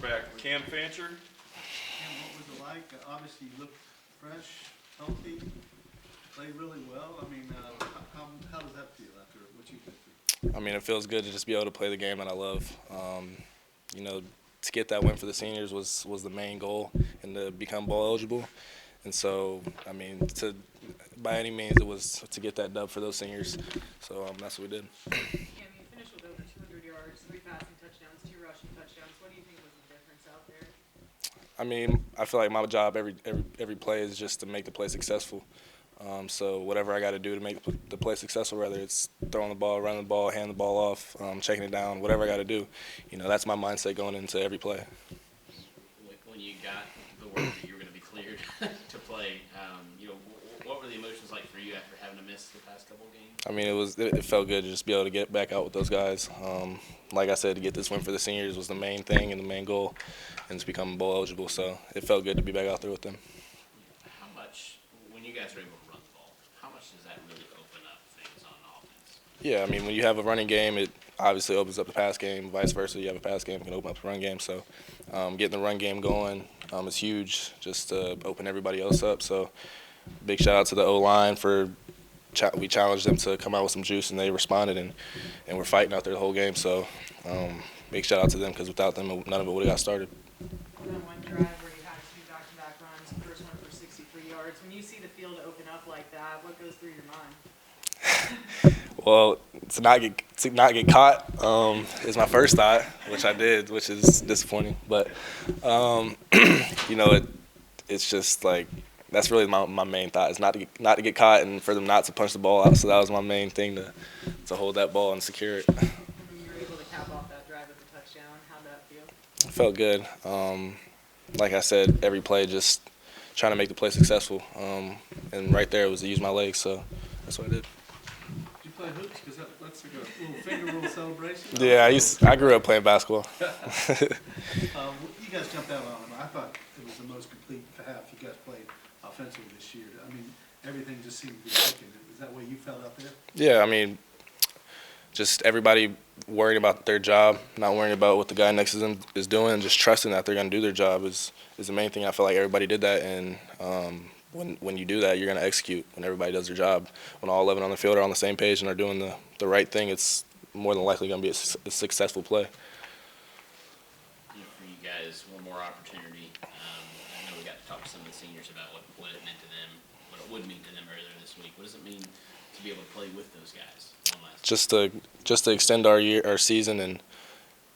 quarterback Cam Fancher. Cam, what was it like? Obviously, you look fresh, healthy, played really well. I mean, how does that feel after what you've been through? I mean, it feels good to just be able to play the game that I love. You know, to get that win for the seniors was the main goal, and to become bowl eligible. And so, I mean, by any means, it was to get that dub for those seniors. So that's what we did. Cam, you finished with over 200 yards, 3 passing touchdowns, 2 rushing touchdowns. What do you think was the difference out there? I mean, I feel like my job every play is just to make the play successful. So whatever I got to do to make the play successful, whether it's throwing the ball, running the ball, handing the ball off, checking it down, whatever I got to do, that's my mindset going into every play. When you got the word that you were going to be cleared to play, what were the emotions like for you after having to miss the past couple of games? I mean, it felt good to just be able to get back out with those guys. Like I said, to get this win for the seniors was the main thing and the main goal, and to become bowl eligible. So it felt good to be back out there with them. How much, when you guys are able to run the ball, how much does that really open up things on offense? Yeah, I mean, when you have a running game, it obviously opens up the pass game. Vice versa, you have a pass game, it can open up the run game. So getting the run game going is huge, just to open everybody else up. So big shout out to the O-line for we challenged them to come out with some juice, and they responded, and we're fighting out there the whole game. So big shout out to them, because without them, none of it would have got started. On one drive where you had 2 back-to-back runs, the first one for 63 yards. When you see the field open up like that, what goes through your mind? Well, to not get caught is my first thought, which I did, which is disappointing. But it's just like that's really my main thought, is not to get caught, and for them not to punch the ball out. So that was my main thing, to hold that ball and secure it. When you were able to cap off that drive with the touchdown, how'd that feel? It felt good. Like I said, every play just trying to make the play successful, and right there it was to use my legs. So that's what I did. Did you play hoops? Because that's like a little finger roll celebration. Yeah, I grew up playing basketball. You guys jumped out on them. I thought it was the most complete half you guys played offensively this year. I mean, everything just seemed to be clicking. Is that what you felt out there? Yeah, I mean, just everybody worrying about their job, not worrying about what the guy next to them is doing, and just trusting that they're going to do their job is the main thing. I feel like everybody did that, and when you do that, you're going to execute when everybody does their job. When all 11 on the field are on the same page and are doing the right thing, it's more than likely going to be a successful play. For you guys, one more opportunity. I know we got to talk to some of the seniors about what it meant to them, what it would mean to them earlier this week. What does it mean to be able to play with those guys? Just to extend our season and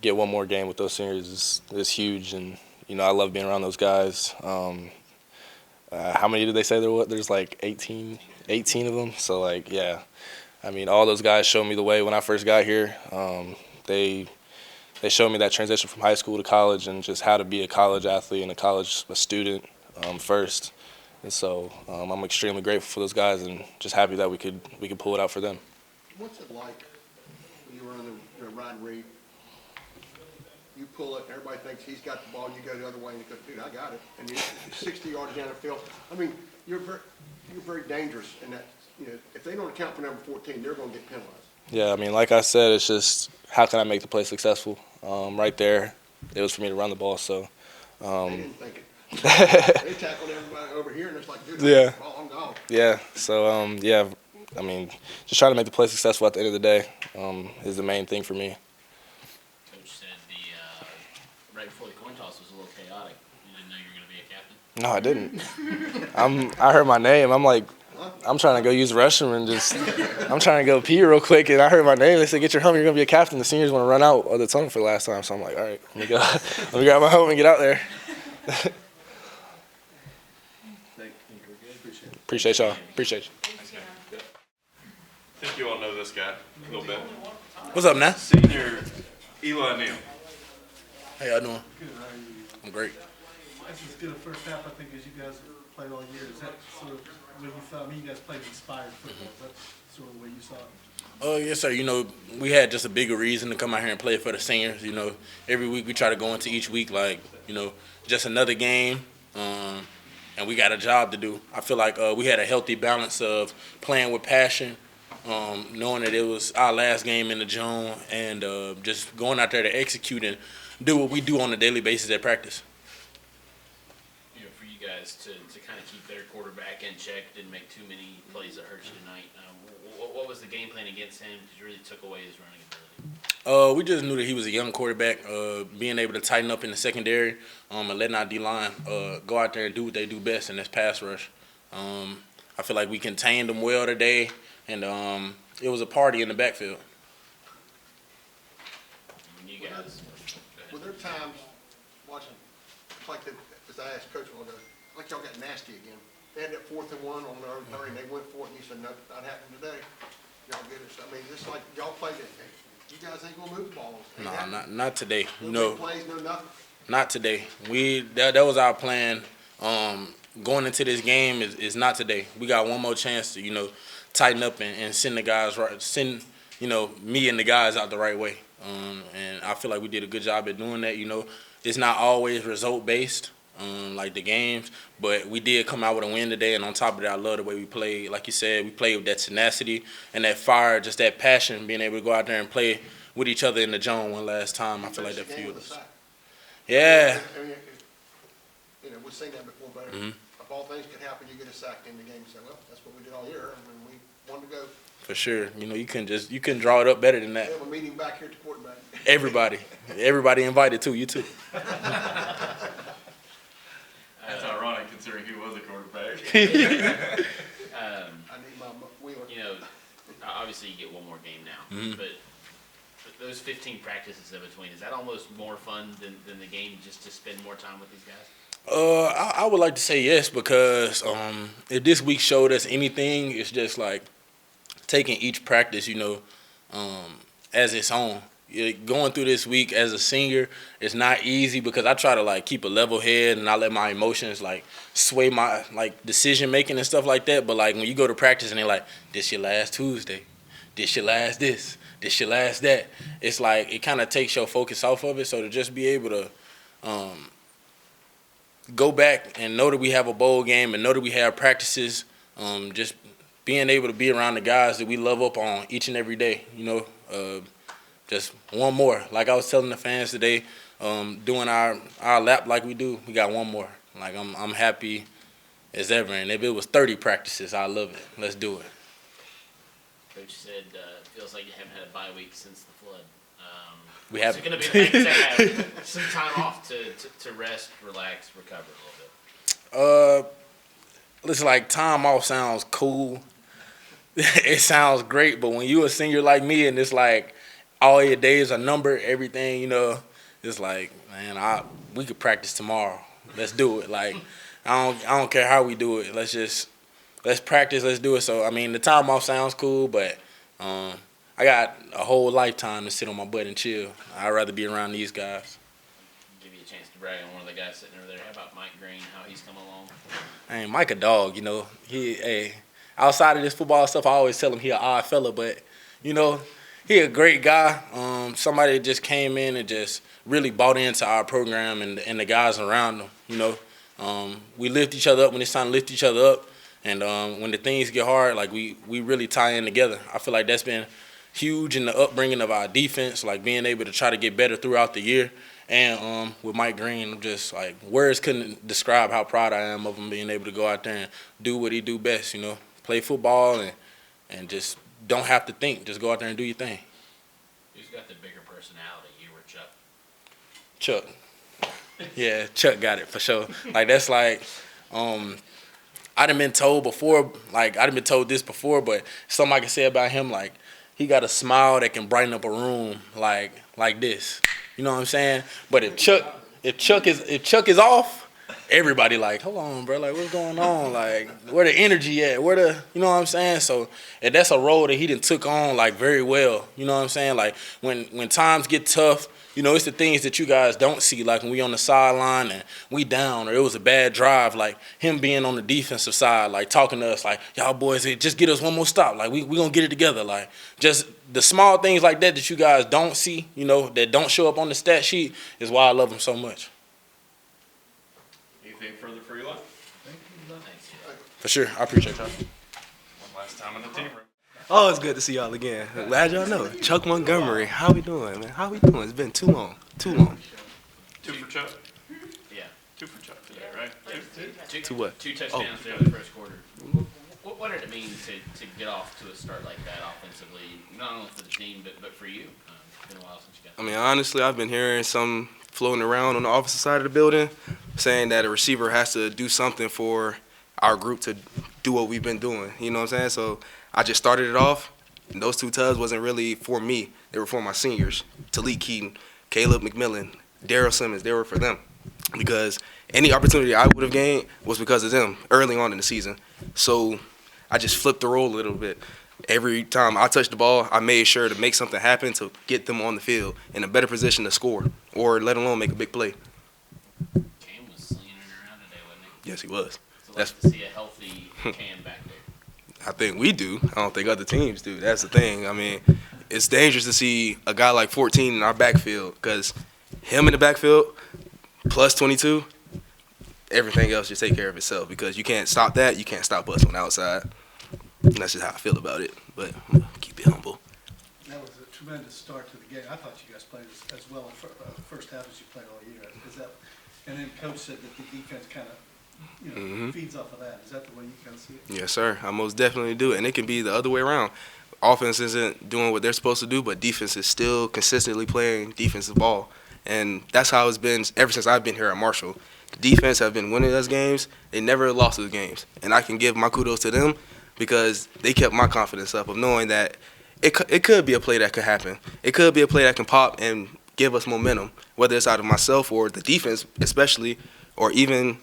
get one more game with those seniors is huge, and I love being around those guys. How many did they say there were? There's like 18 of them. So yeah, I mean, all those guys showed me the way when I first got here. They showed me that transition from high school to college, and just how to be a college athlete and a student first. And so I'm extremely grateful for those guys, and just happy that we could pull it out for them. What's it like when you run the ride read? You pull it, and everybody thinks he's got the ball, and you go the other way, and you go, dude, I got it. And you're 60 yards down the field. I mean, you're very dangerous in that. If they don't account for number 14, they're going to get penalized. Yeah, I mean, like I said, it's just how can I make the play successful? Right there, it was for me to run the ball. So They didn't think it. They tackled everybody over here, and it's like, dude, yeah, I'm gone. Yeah. So yeah, I mean, just trying to make the play successful at the end of the day is the main thing for me. Coach said right before the coin toss was a little chaotic. You didn't know you were going to be a captain? No, I didn't. I heard my name. I'm like, I'm trying to go use the restroom and I'm trying to go pee real quick, and I heard my name. They said, "Get your helmet. You're gonna be a captain." The seniors want to run out of the tunnel for the last time, so I'm like, all right, let me go. Let me grab my helmet and get out there. Appreciate y'all. Appreciate you. I think you all know this guy a little bit. What's up, now? Senior Eli Neal. How y'all doing? Good. How are you? I'm great. That's as good a first half, I think, as you guys have played all year. Is that sort of what you felt? I mean, you guys played inspired football. Is that sort of the way you saw it? Oh, yes, sir. We had just a bigger reason to come out here and play for the seniors. Every week we try to go into each week like, just another game, and we got a job to do. I feel like we had a healthy balance of playing with passion, knowing that it was our last game in the June, and just going out there to execute and do what we do on a daily basis at practice. You know, for you guys to kind of keep their quarterback in check, didn't make too many plays that hurt you tonight. What was the game plan against him? Because you really took away his running ability. We just knew that he was a young quarterback. Being able to tighten up in the secondary and letting our D-line go out there and do what they do best, and that's pass rush. I feel like we contained them well today, and it was a party in the backfield. When you guys, Were there times watching, it's like, as I asked Coach a while ago, like y'all got nasty again. They had that 4th and 1 on their own 30, and they went for it, and you said, no, not happening today. Y'all get it. I mean, it's like y'all played it. You guys ain't gonna move the ball. No, not today. No big plays, no nothing. Not today. That was our plan. Going into this game is not today. We got one more chance to tighten up and send the guys right, send me and the guys out the right way. And I feel like we did a good job at doing that. It's not always result based, like the games, but we did come out with a win today. And on top of that, I love the way we played. Like you said, we played with that tenacity and that fire, just that passion, being able to go out there and play with each other in the zone one last time. I feel like that fueled us. Yeah. I mean, we've seen that before, but if all things could happen, you get a sack in the game and say, well, that's what we did all year, and when we wanted to go. For sure. You couldn't draw it up better than that. We have a meeting back here at the quarterback. Everybody invited too. You too. That's ironic considering he was a quarterback. I need my wheeler. Obviously you get one more game now, but those 15 practices in between, is that almost more fun than the game, just to spend more time with these guys? I would like to say yes, because if this week showed us anything, it's just like taking each practice, as its own. Going through this week as a senior, it's not easy because I try to keep a level head and not let my emotions sway my decision making and stuff like that. But when you go to practice and they're like, this your last Tuesday, this your last this your last that, it's it kind of takes your focus off of it. So to just be able to go back and know that we have a bowl game and know that we have practices, just being able to be around the guys that we love up on each and every day, just one more. Like I was telling the fans today, doing our lap like we do, we got one more. I'm happy as ever, and if it was 30 practices, I love it. Let's do it. Coach said it feels like you haven't had a bye week since the flood. We Is haven't. it going to be nice to have some time off to rest, relax, recover a little bit? Listen, time off sounds cool. It sounds great, but when you a senior like me and it's all your days are numbered, everything, it's man, we could practice tomorrow. Let's do it. I don't care how we do it. Let's practice. Let's do it. So the time off sounds cool, but I got a whole lifetime to sit on my butt and chill. I'd rather be around these guys. Give you a chance to brag on one of the guys sitting over there. How about Mike Green? How he's come along? Man, Mike a dog. Outside of this football stuff, I always tell him he an odd fella, but he a great guy. Somebody that just came in and just really bought into our program and the guys around him. We lift each other up when it's time to lift each other up, and when the things get hard, we really tie in together. I feel like that's been huge in the upbringing of our defense, being able to try to get better throughout the year. And with Mike Green, I'm just words couldn't describe how proud I am of him being able to go out there and do what he do best. Play football and just don't have to think. Just go out there and do your thing. Who's got the bigger personality, you or Chuck? Chuck. Yeah, Chuck got it for sure. I done been told before, I done been told this before, but something I can say about him, he got a smile that can brighten up a room like this. You know what I'm saying? But if Chuck is off, everybody hold on, bro, what's going on? Where the energy at? Where the, you know what I'm saying? So, and that's a role that he done took on very well. You know what I'm saying? When times get tough, it's the things that you guys don't see, when we on the sideline and we down or it was a bad drive, him being on the defensive side, talking to us y'all boys, just get us one more stop. We gonna get it together. Just the small things like that you guys don't see, that don't show up on the stat sheet is why I love him so much. Anything further for Eli? Thanks. For sure. I appreciate that. One last time in the team room. Oh, it's good to see y'all again. Glad y'all know. Chuck Montgomery, how we doing, man? How we doing? It's been too long. Too long. 2 for Chuck. Yeah. 2 for Chuck today, right? To what? Two touchdowns there in the first quarter. What did it mean to get off to a start like that offensively, not only for the team, but for you? It's been a while since you got I mean, honestly, I've been hearing some floating around on the offensive side of the building saying that a receiver has to do something for our group to do what we've been doing. You know what I'm saying? So I just started it off. And those 2 tubs wasn't really for me. They were for my seniors, Talik Keaton, Caleb McMillan, Daryl Simmons. They were for them because any opportunity I would have gained was because of them early on in the season. So I just flipped the role a little bit. Every time I touched the ball, I made sure to make something happen to get them on the field in a better position to score or let alone make a big play. Cam was slinging it around today, wasn't he? Yes, he was. So like to see a healthy Cam back there. I think we do. I don't think other teams do. That's the thing. I mean, it's dangerous to see a guy like 14 in our backfield because him in the backfield plus 22, everything else just take care of itself because you can't stop that. You can't stop us on the outside. And that's just how I feel about it. But I'm gonna keep it humble. That was a tremendous start to the game. I thought you guys played as well in first half as you played all year. Is that? And then coach said that the defense kind of, feeds off of that. Is that the way you kind of see it? Yes, sir. I most definitely do. And it can be the other way around. Offense isn't doing what they're supposed to do, but defense is still consistently playing defensive ball. And that's how it's been ever since I've been here at Marshall. Defense have been winning us games. They never lost those games. And I can give my kudos to them because they kept my confidence up of knowing that it could be a play that could happen. It could be a play that can pop and give us momentum, whether it's out of myself or the defense especially, or even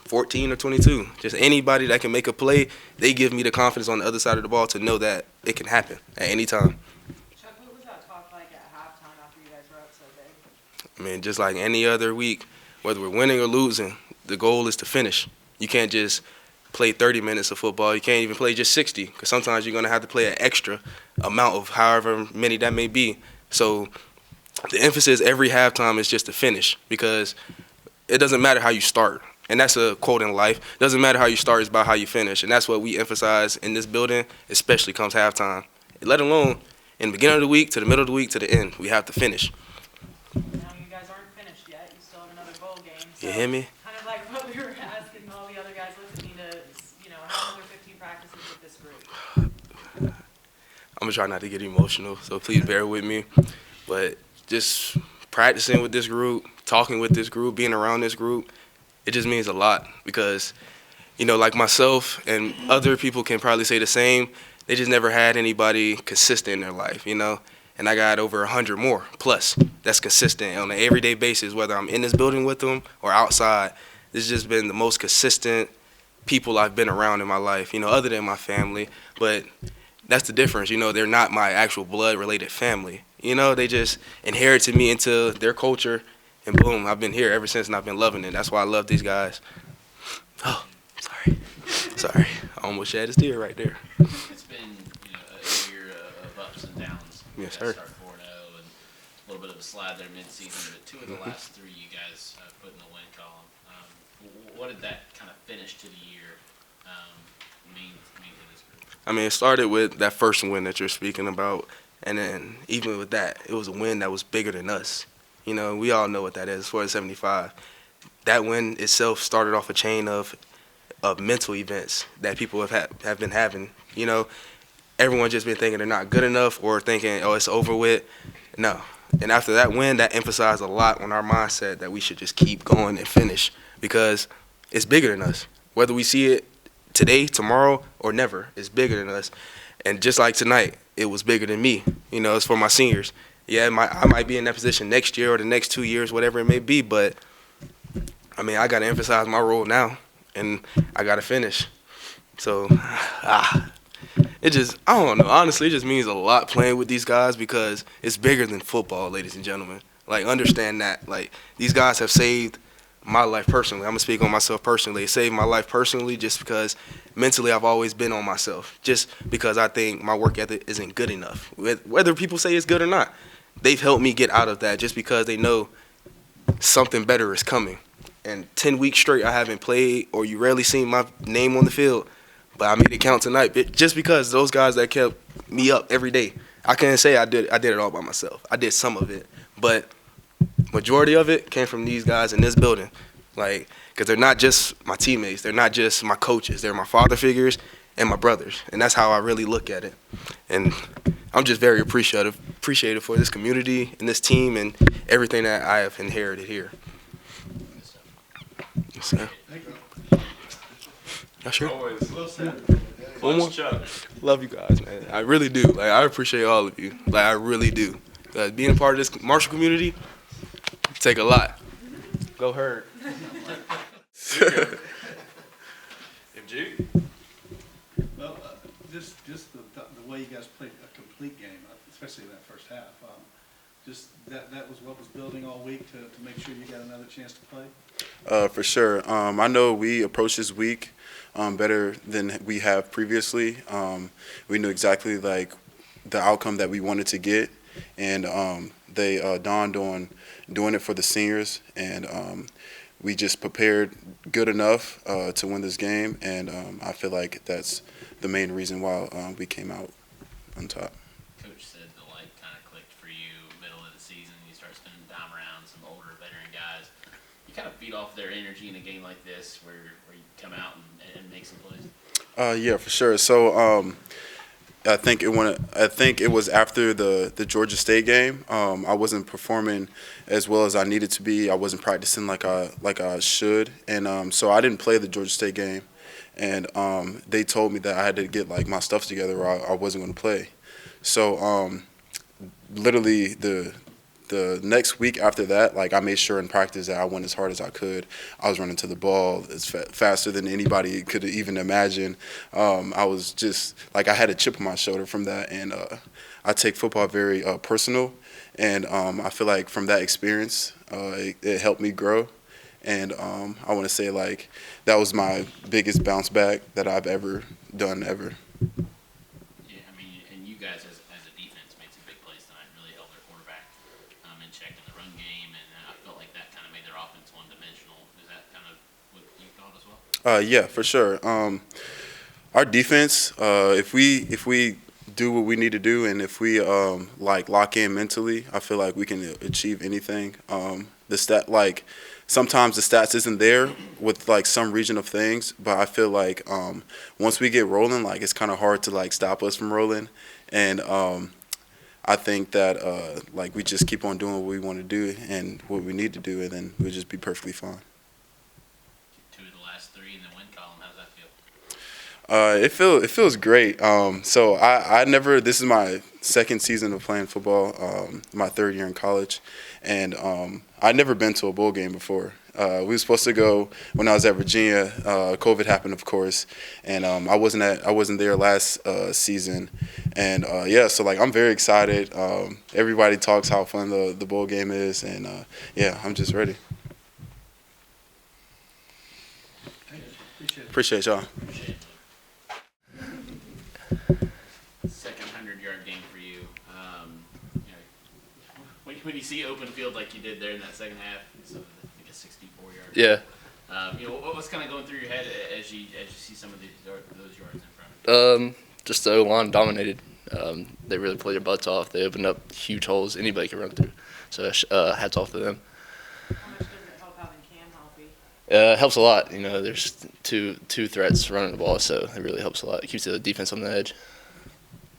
14 or 22. Just anybody that can make a play, they give me the confidence on the other side of the ball to know that it can happen at any time. Chuck, what was that talk like at halftime after you guys were up so big? I mean, just like any other week, whether we're winning or losing, the goal is to finish. You can't just play 30 minutes of football. You can't even play just 60 because sometimes you're going to have to play an extra amount of however many that may be. So the emphasis every halftime is just to finish because it doesn't matter how you start. And that's a quote in life. It doesn't matter how you start, it's about how you finish. And that's what we emphasize in this building, especially comes halftime. Let alone in the beginning of the week, to the middle of the week, to the end. We have to finish. Now you guys aren't finished yet. You still have another bowl game. So You hear me? kind of like what we were asking all the other guys. What's it mean to, have another 15 practices with this group? I'm going to try not to get emotional, so please bear with me. But just practicing with this group, talking with this group, being around this group, it just means a lot because, like myself and other people can probably say the same, they just never had anybody consistent in their life, And I got over 100 more plus that's consistent on an everyday basis, whether I'm in this building with them or outside. This has just been the most consistent people I've been around in my life, other than my family. But that's the difference, they're not my actual blood-related family. They just inherited me into their culture, and boom, I've been here ever since, and I've been loving it. That's why I love these guys. Oh, sorry. I almost shed a tear right there. It's been a year of ups and downs. Yes, You guys sir. Start 4-0 and a little bit of a slide there mid-season, but 2 of the last 3 you guys put in the win column. What did that kind of finish to the year mean to this group? I mean, it started with that first win that you're speaking about, and then even with that, it was a win that was bigger than us. We all know what that is, 475. That win itself started off a chain of mental events that people have been having. Everyone just been thinking they're not good enough or thinking, oh, it's over with. No. And after that win, that emphasized a lot on our mindset that we should just keep going and finish because it's bigger than us. Whether we see it today, tomorrow, or never, it's bigger than us. And just like tonight, it was bigger than me. It's for my seniors. Yeah, I might be in that position next year or the next 2 years, whatever it may be, but, I mean, I got to emphasize my role now, and I got to finish. So, it just, I don't know. Honestly, it just means a lot playing with these guys because it's bigger than football, ladies and gentlemen. Like, understand that. Like, these guys have saved my life personally. I'm going to speak on myself personally. It saved my life personally just because mentally I've always been on myself, just because I think my work ethic isn't good enough. Whether people say it's good or not, they've helped me get out of that just because they know something better is coming. And 10 weeks straight I haven't played or you rarely seen my name on the field, but I made it count tonight just because those guys that kept me up every day. I can't say I did it all by myself. I did some of it, but majority of it came from these guys in this building. Like, because they're not just my teammates, they're not just my coaches, they're my father figures and my brothers, and that's how I really look at it. And I'm just very appreciative for this community and this team and everything that I have inherited here. Yes, sir. Y'all sure? Always. Well said. One more? Chuck. Love you guys, man. I really do. Like, I appreciate all of you. Like, I really do. Being a part of this Marshall community take a lot. Go Herd. MG? Well, just the way you guys played a complete game, especially in that first half, just that was what was building all week to make sure you got another chance to play? For sure. I know we approached this week better than we have previously. We knew exactly like the outcome that we wanted to get, and they dawned on doing it for the seniors, and we just prepared good enough to win this game, and I feel like that's the main reason why we came out on top. Coach said the light kind of clicked for you middle of the season. You start spending time around some older veteran guys. You kind of feed off their energy in a game like this where you come out and make some plays. Yeah, for sure. So I think it was after the Georgia State game. I wasn't performing as well as I needed to be. I wasn't practicing like I should, and so I didn't play the Georgia State game. And they told me that I had to get like my stuff together, or I wasn't going to play. So literally the next week after that, like I made sure in practice that I went as hard as I could. I was running to the ball as faster than anybody could even imagine. I was just like I had a chip on my shoulder from that, and I take football very personal. And I feel like from that experience, it helped me grow. And I want to say like that was my biggest bounce back that I've ever done ever. Yeah, I mean, and you guys as a defense made some big plays tonight, really held their quarterback in check in the run game, and I felt like that kind of made their offense one-dimensional. Is that kind of what you thought as well? Yeah, for sure. Our defense, if we do what we need to do, and if we like lock in mentally, I feel like we can achieve anything. Sometimes the stats isn't there with like some region of things, but I feel like once we get rolling, like it's kind of hard to like stop us from rolling, and I think that like we just keep on doing what we want to do and what we need to do, and then we'll just be perfectly fine. 2 of the last 3 in the win column. How's that feel? It feels great. So I never. This is my second season of playing football. My 3rd year in college, and I'd never been to a bowl game before. We were supposed to go when I was at Virginia. COVID happened, of course, and I wasn't there last season. And yeah, so like I'm very excited. Everybody talks how fun the bowl game is, and yeah, I'm just ready. Thank you. Appreciate y'all. Appreciate it. Second 100-yard game for you. You know, when you see open field like you did there in that second half, so I guess 64-yard. Yeah. You know, what's kind of going through your head as you see some of those yards in front? Just the O-line dominated. They really played their butts off. They opened up huge holes anybody could run through. So hats off to them. How much does it help having Cam healthy? It helps a lot. You know, there's two threats running the ball, so it really helps a lot. It keeps the defense on the edge.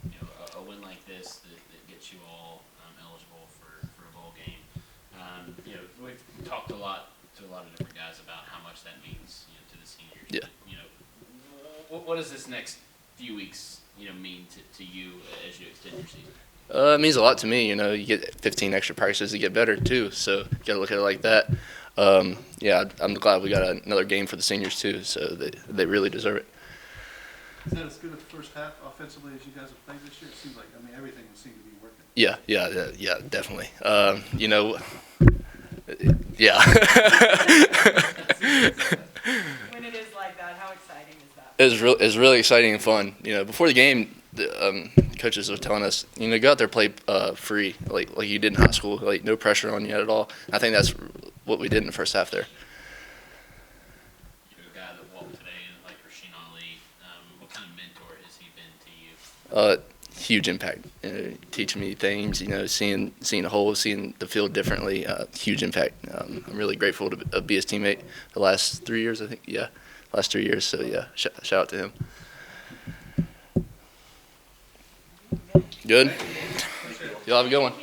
You know, a win like this that gets you all eligible for a bowl game. You know, we've talked to a lot of different guys about how much that means, you know, to the seniors. Yeah. You know, what does this next few weeks, you know, mean to you as you extend your season? It means a lot to me. You know, you get 15 extra practices to get better too. So you got to look at it like that. Yeah, I'm glad we got another game for the seniors too. So they really deserve it. Is that as good a first half offensively as you guys have played this year? It seems like, I mean, everything seemed to be working. Yeah, definitely. You know, yeah. When it is like that, how exciting is that? It's really exciting and fun. You know, before the game, the coaches were telling us, you know, go out there, play free, like you did in high school, like no pressure on you at all. I think that's what we did in the first half there. You're a guy that walked today, like Rasheed Ali. What Huge impact. Teaching me things, seeing the whole, seeing the field differently. Huge impact. I'm really grateful to be his teammate the last 3 years. I think, last 3 years. So yeah, shout out to him. Good. Y'all have a good one.